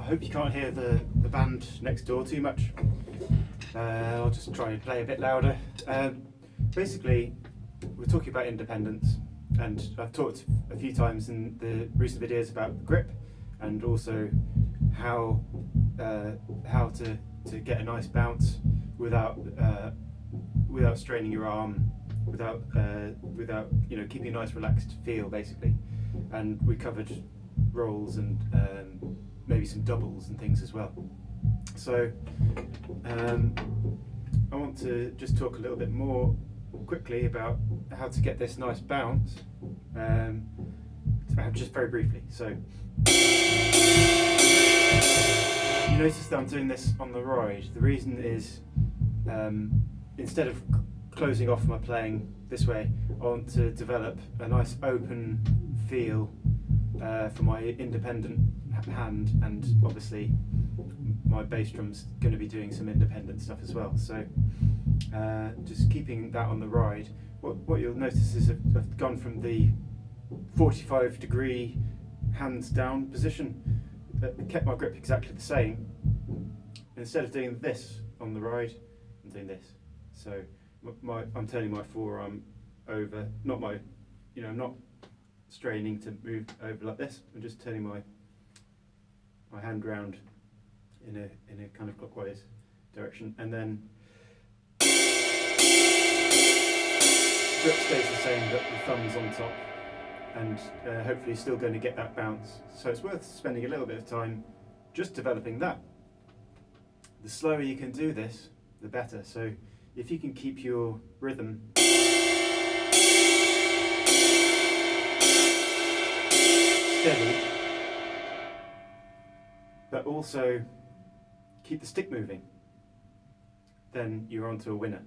hope you can't hear the band next door too much. I'll just try and play a bit louder. Basically, we're talking about independence, and I've talked a few times in the recent videos about grip, and also how to get a nice bounce without straining your arm, without keeping a nice relaxed feel basically. And we covered rolls and maybe some doubles and things as well. So I want to just talk a little bit more quickly about how to get this nice bounce, just very briefly. So you notice that I'm doing this on the ride. The reason is instead of closing off my playing this way, I want to develop a nice open feel for my independent hand, and obviously my bass drum's going to be doing some independent stuff as well. So just keeping that on the ride. What you'll notice is I've gone from the 45-degree hands down position, kept my grip exactly the same. Instead of doing this on the ride, I'm doing this. So I'm turning my forearm over, I'm not straining to move over like this. I'm just turning my hand round in a kind of clockwise direction, and then grip stays the same, but the thumb's on top, and hopefully still going to get that bounce. So it's worth spending a little bit of time just developing that. The slower you can do this, the better. So if you can keep your rhythm steady, but also keep the stick moving, then you're onto a winner.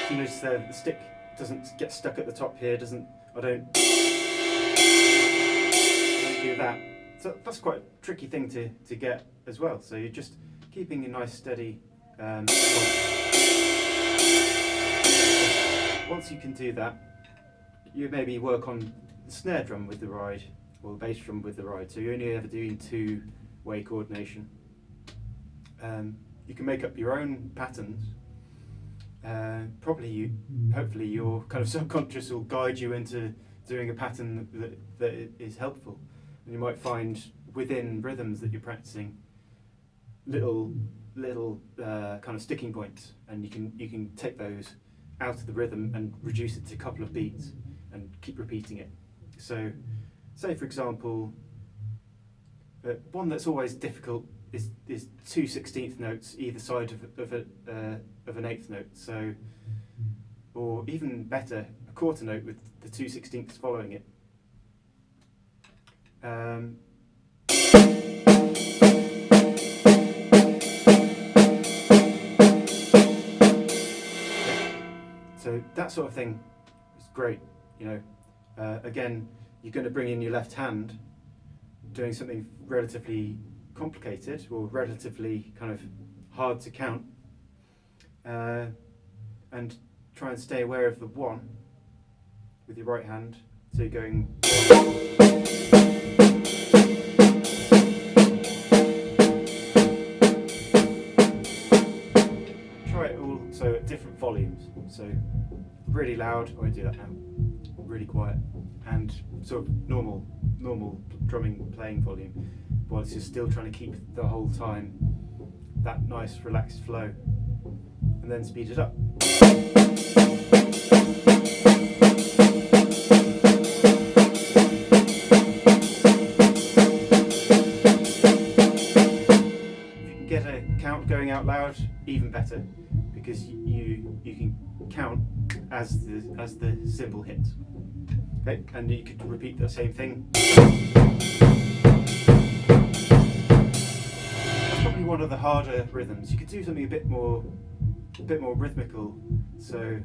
You notice there the stick doesn't get stuck at the top here, I don't do that. So that's quite a tricky thing to get as well. So you're just keeping a nice steady once you can do that, you maybe work on the snare drum with the ride, or the bass drum with the ride. So you're only ever doing two-way coordination. You can make up your own patterns. Hopefully your kind of subconscious will guide you into doing a pattern that is helpful. And you might find within rhythms that you're practicing little kind of sticking points, and you can take those out of the rhythm and reduce it to a couple of beats and keep repeating it. So, say for example, one that's always difficult is 2 16th notes either side of an eighth note. So, or even better, a quarter note with the 2 16ths following it. So that sort of thing is great. Again, you're going to bring in your left hand, doing something relatively complicated or relatively kind of hard to count, and try and stay aware of the one with your right hand. So you're going. Try it all so at different volumes. So really loud, I won't do that now. Really quiet, and sort of normal drumming playing volume, whilst you're still trying to keep the whole time that nice relaxed flow, and then speed it up. If you can get a count going out loud, even better, because you can count as the cymbal hits. Okay, and you could repeat the same thing. That's probably one of the harder rhythms. You could do something a bit more rhythmical. So.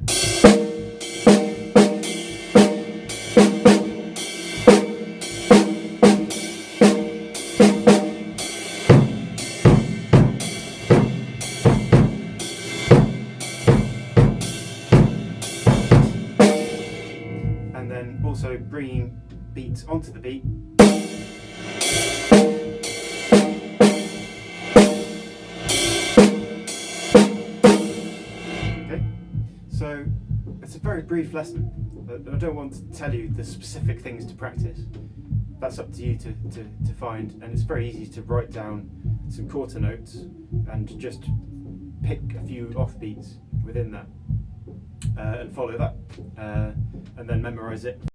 Also bringing beat onto the beat. Okay, so it's a very brief lesson. I don't want to tell you the specific things to practice. That's up to you to find, and it's very easy to write down some quarter notes and just pick a few offbeats within that and follow that, and then memorize it.